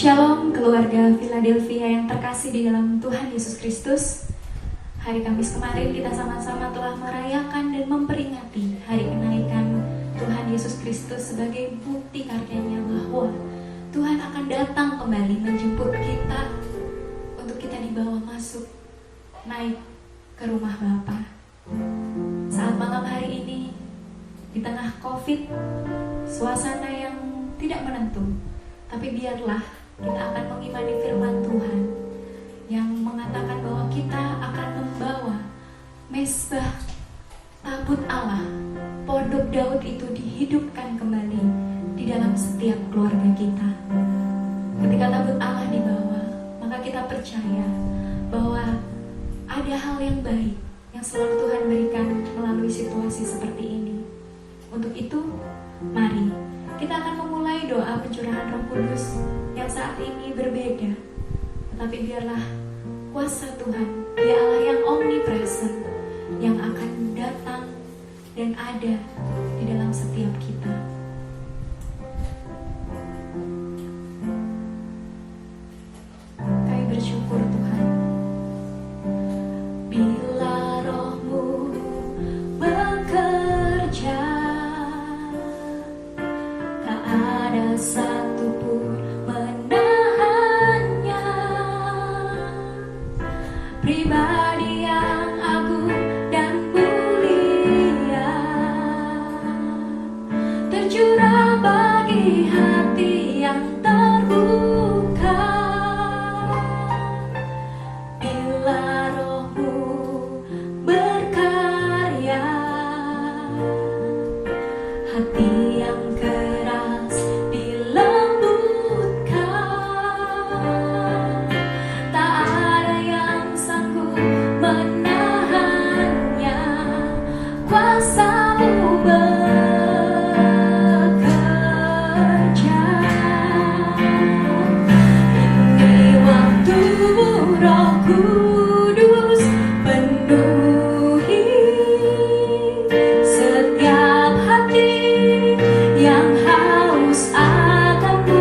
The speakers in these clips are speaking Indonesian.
Shalom keluarga Philadelphia yang terkasih di dalam Tuhan Yesus Kristus. Hari Kamis kemarin kita sama-sama telah merayakan dan memperingati hari kenaikan Tuhan Yesus Kristus sebagai bukti karyanya bahwa Tuhan akan datang kembali menjemput kita untuk kita dibawa masuk, naik ke rumah Bapa. Saat malam hari ini di tengah COVID, suasana yang tidak menentu, tapi biarlah kita akan mengimani firman Tuhan yang mengatakan bahwa kita akan membawa mesbah tabut Allah, pondok Daud itu dihidupkan kembali di dalam setiap keluarga kita. Ketika tabut Allah dibawa, maka kita percaya bahwa ada hal yang baik yang selalu Tuhan berikan melalui situasi seperti ini. Untuk itu, mari kita akan memulai doa pencurahan Roh Kudus yang saat ini berbeda, tetapi biarlah kuasa Tuhan, Dia Allah yang omnipresent, yang akan datang dan ada di dalam setiap kita. Kami bersyukur Tuhan, bila Roh-Mu bekerja, tak ada satupun menahannya. Pribadi yang agung dan mulia tercurah bagi hati yang terbuka. Bila Roh-Mu berkarya, hati yang keras dilembutkan. Tak ada yang sanggup menahannya. Kuasa-Mu bekerja. Ini waktu Roh Kudus penuhi setiap hati yang haus akan-Mu.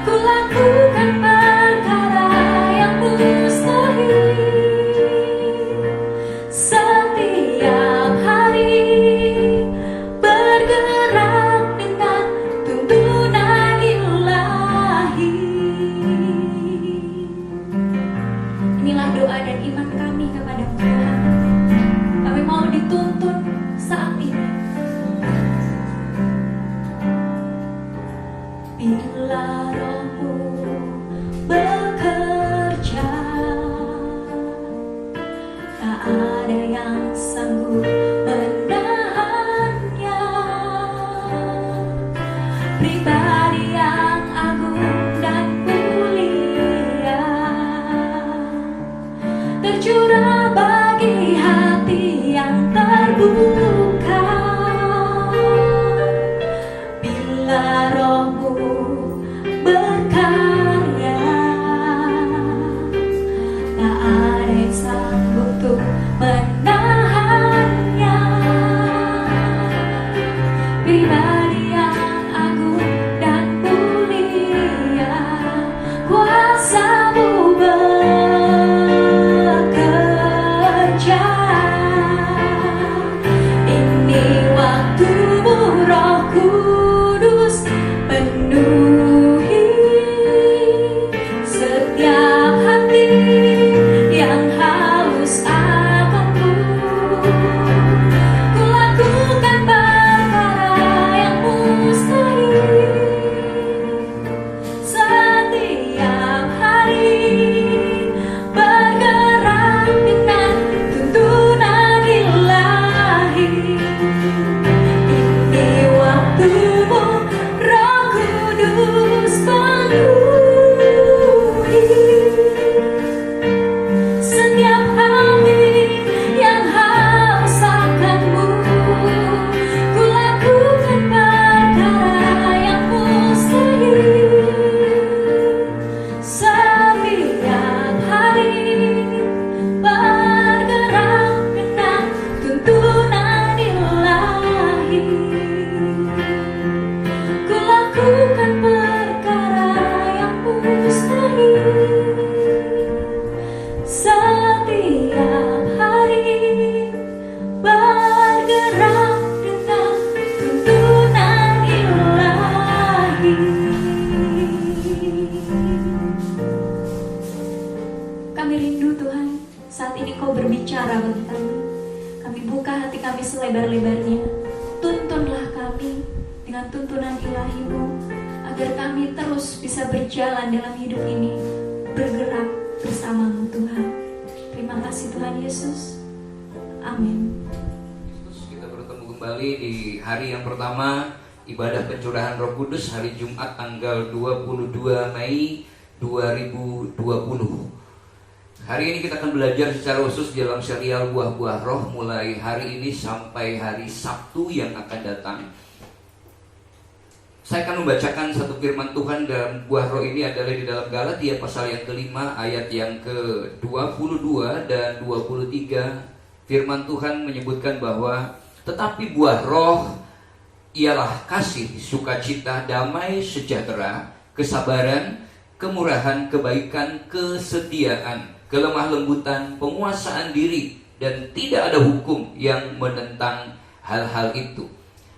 Ku lakukan perkara yang mustahil setiap hari, bergerak dengan tuntunan ilahi. Inilah doa dan iman kami kepada Tuhan. Kami mau dituntun saat ini. Bila Roh-Mu bekerja, tak ada yang sanggup menahannya. Pribadi yang agung dan mulia tercurah bagi hati yang terbuka. Bila Roh-Mu berkarya, tak ada yang sanggup untuk menahannya. Pribadi yang agung dan mulia, kuasa-Mu bekerja. ini Kau berbicara bagi kami. Kami buka hati kami selebar-lebarnya. Tuntunlah kami dengan tuntunan ilahi-Mu, agar kami terus bisa berjalan dalam hidup ini, bergerak bersama-Mu Tuhan. Terima kasih Tuhan Yesus. Amin. Kita bertemu kembali di hari yang pertama ibadah pencurahan Roh Kudus, hari Jumat tanggal 22 Mei 2020. Hari ini kita akan belajar secara khusus dalam serial buah-buah roh mulai hari ini sampai hari Sabtu yang akan datang. Saya akan membacakan satu firman Tuhan dalam buah roh ini adalah di dalam Galatia pasal yang kelima ayat yang ke-22 dan 23. Firman Tuhan menyebutkan bahwa tetapi buah roh ialah kasih, sukacita, damai, sejahtera, kesabaran, kemurahan, kebaikan, kesetiaan, kelemah lembutan, penguasaan diri, dan tidak ada hukum yang menentang hal-hal itu.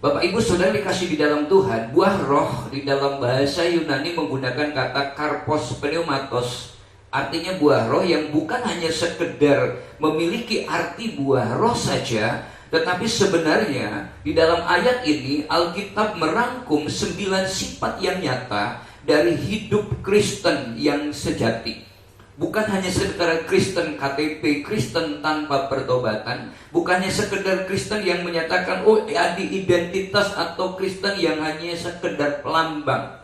Bapak Ibu Saudara dikasih di dalam Tuhan, buah roh di dalam bahasa Yunani menggunakan kata karpos pneumatos. Artinya buah roh yang bukan hanya sekedar memiliki arti buah roh saja, tetapi sebenarnya di dalam ayat ini Alkitab merangkum 9 sifat yang nyata dari hidup Kristen yang sejati. Bukan hanya sekedar Kristen KTP, Kristen tanpa pertobatan, bukannya sekedar Kristen yang menyatakan ada identitas, atau Kristen yang hanya sekedar pelambang,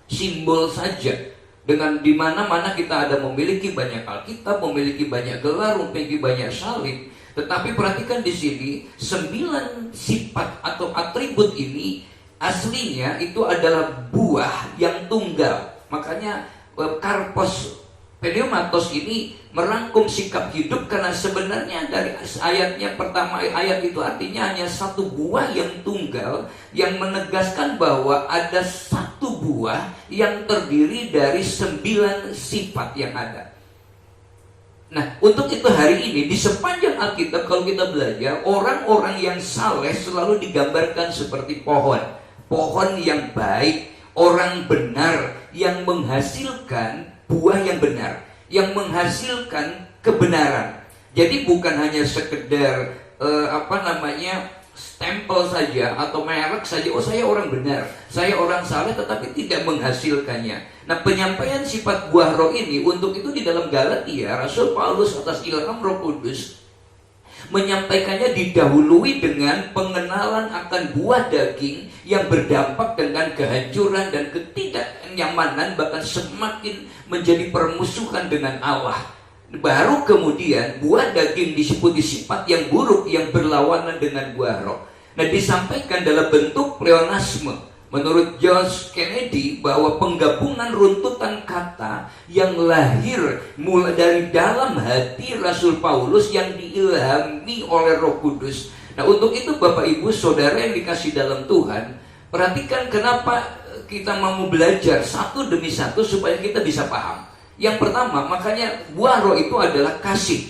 simbol saja. Dengan di mana-mana kita ada memiliki banyak Alkitab, memiliki banyak gelar, memiliki banyak salib. Tetapi perhatikan di sini 9 sifat atau atribut ini aslinya itu adalah buah yang tunggal. Makanya karpos pneumatos ini merangkum sikap hidup, karena sebenarnya dari ayatnya pertama, ayat itu artinya hanya satu buah yang tunggal, yang menegaskan bahwa ada satu buah yang terdiri dari 9 sifat yang ada. Nah, untuk itu hari ini di sepanjang Alkitab kalau kita belajar, orang-orang yang saleh selalu digambarkan seperti pohon. Pohon yang baik, orang benar yang menghasilkan buah yang benar, yang menghasilkan kebenaran. Jadi bukan hanya sekedar stempel saja atau merek saja. Oh, saya orang benar, saya orang saleh, tetapi tidak menghasilkannya. Nah, penyampaian sifat buah roh ini untuk itu di dalam Galatia, Rasul Paulus atas ilham Roh Kudus menyampaikannya didahului dengan pengenalan akan buah daging yang berdampak dengan kehancuran dan ketidaknyamanan, bahkan semakin menjadi permusuhan dengan Allah. Baru kemudian buah daging disebut sifat yang buruk yang berlawanan dengan buah roh. Nah, disampaikan dalam bentuk pleonasme. Menurut George Kennedy, bahwa penggabungan runtutan kata yang lahir mulai dari dalam hati Rasul Paulus yang diilhami oleh Roh Kudus. Nah, untuk itu Bapak Ibu Saudara yang dikasih dalam Tuhan, perhatikan kenapa kita mau belajar satu demi satu supaya kita bisa paham. Yang pertama, makanya buah roh itu adalah kasih.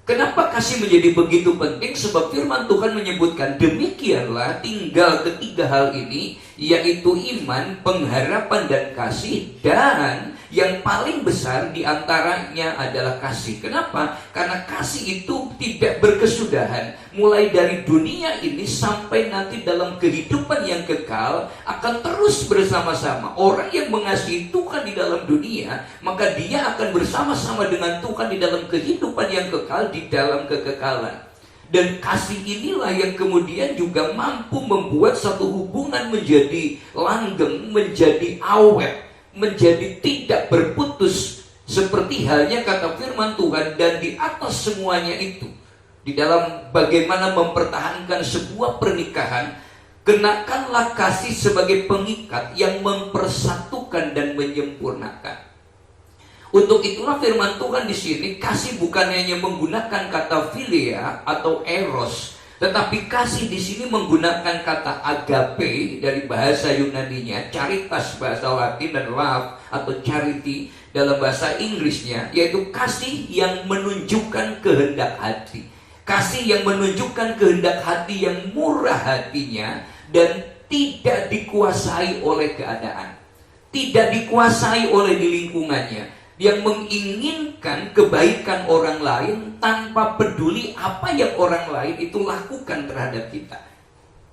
Kenapa kasih menjadi begitu penting? Sebab firman Tuhan menyebutkan demikianlah tinggal ketiga hal ini, yaitu iman, pengharapan, dan kasih. Dan yang paling besar diantaranya adalah kasih. Kenapa? Karena kasih itu tidak berkesudahan. Mulai dari dunia ini sampai nanti dalam kehidupan yang kekal akan terus bersama-sama. Orang yang mengasihi Tuhan di dalam dunia, maka dia akan bersama-sama dengan Tuhan di dalam kehidupan yang kekal, di dalam kekekalan. Dan kasih inilah yang kemudian juga mampu membuat satu hubungan menjadi langgeng, menjadi awet, menjadi tidak berputus. Seperti halnya kata firman Tuhan, dan di atas semuanya itu, di dalam bagaimana mempertahankan sebuah pernikahan, kenakanlah kasih sebagai pengikat yang mempersatukan dan menyempurnakan. Untuk itulah firman Tuhan di sini, kasih bukan hanya menggunakan kata philia atau eros, tetapi kasih di sini menggunakan kata agape dari bahasa Yunaninya, caritas bahasa Latin, dan love atau charity dalam bahasa Inggrisnya, yaitu kasih yang menunjukkan kehendak hati. Kasih yang menunjukkan kehendak hati yang murah hatinya dan tidak dikuasai oleh keadaan, tidak dikuasai oleh di lingkungannya. yang menginginkan kebaikan orang lain tanpa peduli apa yang orang lain itu lakukan terhadap kita.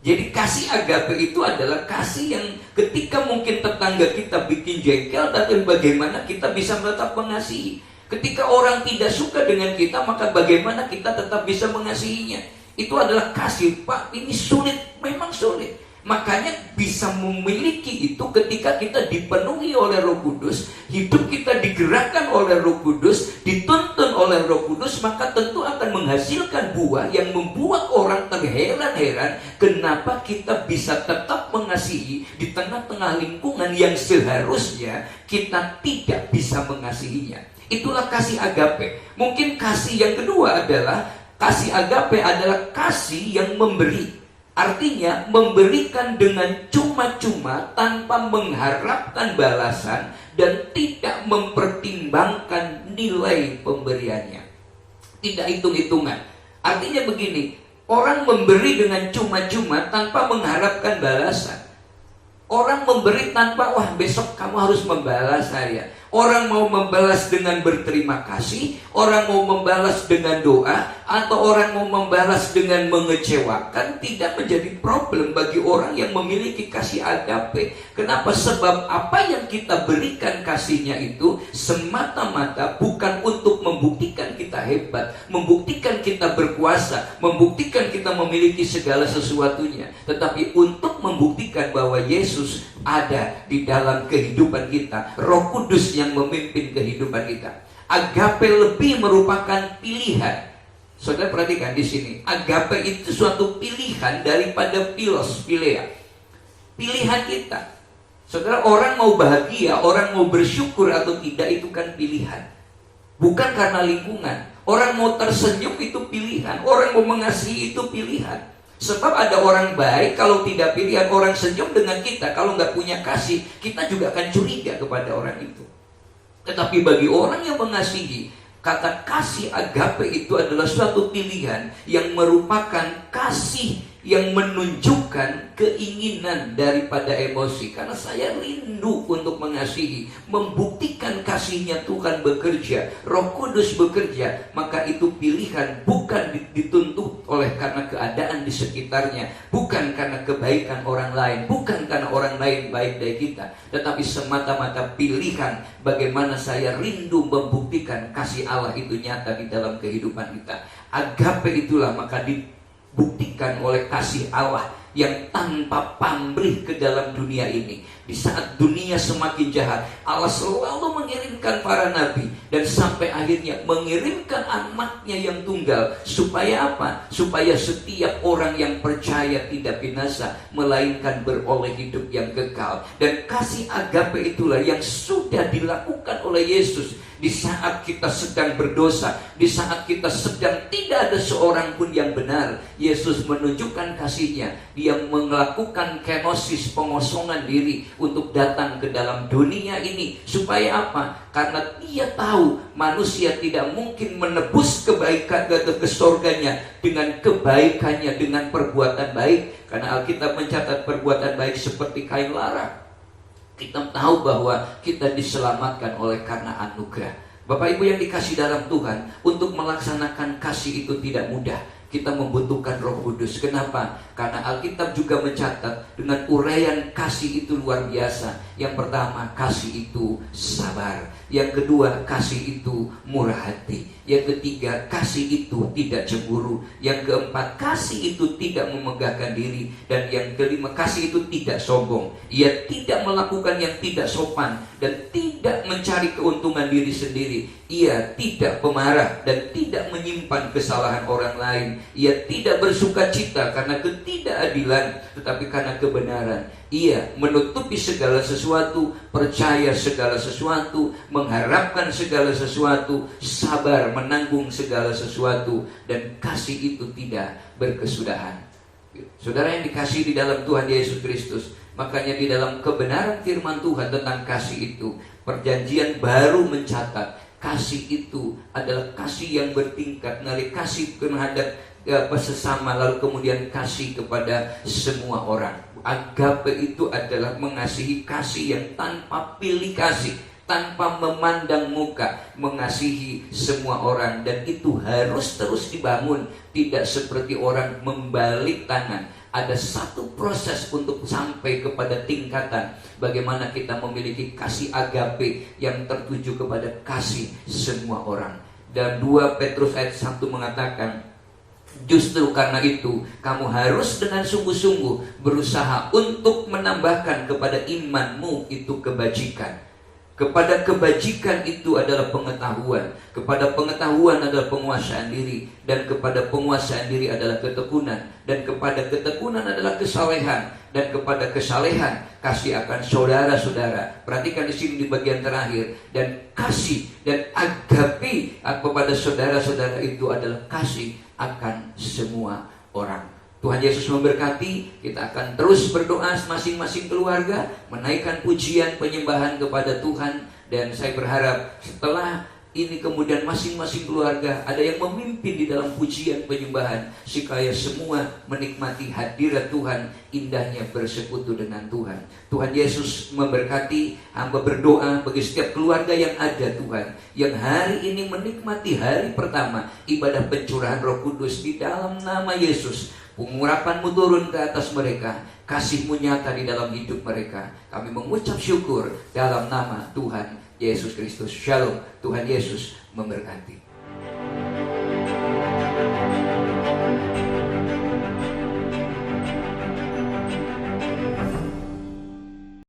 Jadi kasih agape itu adalah kasih yang ketika mungkin tetangga kita bikin jengkel, tapi bagaimana kita bisa tetap mengasihi. Ketika orang tidak suka dengan kita, maka bagaimana kita tetap bisa mengasihinya. Itu adalah kasih. Pak, ini sulit, memang sulit. Makanya bisa memiliki itu ketika kita dipenuhi oleh Roh Kudus, hidup kita digerakkan oleh Roh Kudus, dituntun oleh Roh Kudus, maka tentu akan menghasilkan buah yang membuat orang terheran-heran kenapa kita bisa tetap mengasihi di tengah-tengah lingkungan yang seharusnya kita tidak bisa mengasihinya. Itulah kasih agape. Mungkin kasih yang kedua adalah kasih agape adalah kasih yang memberi. Artinya memberikan dengan cuma-cuma tanpa mengharapkan balasan dan tidak mempertimbangkan nilai pemberiannya. Tidak hitung-hitungan. Artinya begini, orang memberi dengan cuma-cuma tanpa mengharapkan balasan. Orang memberi tanpa, wah besok kamu harus membalas saya. Orang mau membalas dengan berterima kasih, orang mau membalas dengan doa, atau orang mau membalas dengan mengecewakan, tidak menjadi problem bagi orang yang memiliki kasih agape. Kenapa? Sebab apa yang kita berikan kasihnya itu semata-mata bukan untuk membuktikan kita hebat, membuktikan kita berkuasa, membuktikan kita memiliki segala sesuatunya, tetapi untuk membuktikan bahwa Yesus ada di dalam kehidupan kita, Roh Kudus yang memimpin kehidupan kita. Agape lebih merupakan pilihan. Saudara perhatikan di sini, agape itu suatu pilihan daripada philea. Pilihan kita. Saudara, orang mau bahagia, orang mau bersyukur atau tidak itu kan pilihan. Bukan karena lingkungan. Orang mau tersenyum itu pilihan, orang mau mengasihi itu pilihan. Sebab ada orang baik, kalau tidak pilihan, orang senyum dengan kita, kalau nggak punya kasih, kita juga akan curiga kepada orang itu. Tetapi bagi orang yang mengasihi, kata kasih agape itu adalah suatu pilihan yang merupakan kasih yang menunjukkan keinginan daripada emosi. Karena saya rindu untuk mengasihi, membuktikan kasihnya Tuhan bekerja, Roh Kudus bekerja, maka itu pilihan bukan dituntut oleh karena keadaan di sekitarnya, bukan karena kebaikan orang lain, bukan karena orang lain baik dari kita, tetapi semata-mata pilihan bagaimana saya rindu membuktikan kasih Allah itu nyata di dalam kehidupan kita. Agape itulah maka dibuktikan oleh kasih Allah yang tanpa pamrih ke dalam dunia ini. Di saat dunia semakin jahat, Allah selalu mengirimkan para nabi, dan sampai akhirnya mengirimkan anaknya yang tunggal. Supaya apa? Supaya setiap orang yang percaya tidak binasa, melainkan beroleh hidup yang kekal. Dan kasih agape itulah yang sudah dilakukan oleh Yesus. Di saat kita sedang berdosa, di saat kita sedang tidak ada seorang pun yang benar, Yesus menunjukkan kasihnya. Dia melakukan kenosis, pengosongan diri untuk datang ke dalam dunia ini. Supaya apa? Karena dia tahu manusia tidak mungkin menebus kebaikan ke surganya dengan kebaikannya, dengan perbuatan baik. Karena Alkitab mencatat perbuatan baik seperti kain lara. Kita tahu bahwa kita diselamatkan oleh karena anugerah. Bapak Ibu yang dikasih dalam Tuhan, untuk melaksanakan kasih itu tidak mudah. Kita membutuhkan Roh Kudus. Kenapa? Karena Alkitab juga mencatat dengan uraian kasih itu luar biasa. Yang pertama, kasih itu sabar. Yang kedua, kasih itu murah hati. Yang ketiga, kasih itu tidak cemburu. Yang keempat, kasih itu tidak memegahkan diri. Dan yang kelima, kasih itu tidak sombong. Ia tidak melakukan yang tidak sopan dan tidak mencari keuntungan diri sendiri. Ia tidak pemarah dan tidak menyimpan kesalahan orang lain. Ia tidak bersuka cita karena ketidakadilan, tetapi karena kebenaran. Ia menutupi segala sesuatu, percaya segala sesuatu, mengharapkan segala sesuatu, sabar menanggung segala sesuatu, dan kasih itu tidak berkesudahan. Saudara yang dikasihi di dalam Tuhan Yesus Kristus, makanya di dalam kebenaran firman Tuhan tentang kasih itu, perjanjian baru mencatat kasih itu adalah kasih yang bertingkat, dari kasih terhadap sesama, lalu kemudian kasih kepada semua orang. Agape itu adalah mengasihi kasih yang tanpa pilih kasih, tanpa memandang muka, mengasihi semua orang. Dan itu harus terus dibangun, tidak seperti orang membalik tangan. Ada satu proses untuk sampai kepada tingkatan bagaimana kita memiliki kasih agape yang tertuju kepada kasih semua orang. Dan 2 Petrus ayat 1 mengatakan, justru karena itu kamu harus dengan sungguh-sungguh berusaha untuk menambahkan kepada imanmu itu kebajikan. Kepada kebajikan itu adalah pengetahuan, kepada pengetahuan adalah penguasaan diri, dan kepada penguasaan diri adalah ketekunan, dan kepada ketekunan adalah kesalehan, dan kepada kesalehan kasih akan saudara-saudara. Perhatikan di sini di bagian terakhir, dan kasih dan agape kepada saudara-saudara itu adalah kasih akan semua orang. Tuhan Yesus memberkati. Kita akan terus berdoa masing-masing keluarga, menaikkan pujian penyembahan kepada Tuhan. Dan saya berharap setelah ini kemudian masing-masing keluarga ada yang memimpin di dalam pujian penyembahan, supaya semua menikmati hadirat Tuhan, indahnya bersekutu dengan Tuhan. Tuhan Yesus memberkati. Hamba berdoa bagi setiap keluarga yang ada, Tuhan, yang hari ini menikmati hari pertama ibadah pencurahan Roh Kudus, di dalam nama Yesus pengurapan-Mu turun ke atas mereka, kasih-Mu nyata di dalam hidup mereka. Kami mengucap syukur dalam nama Tuhan Yesus Kristus. Shalom. Tuhan Yesus memberkati.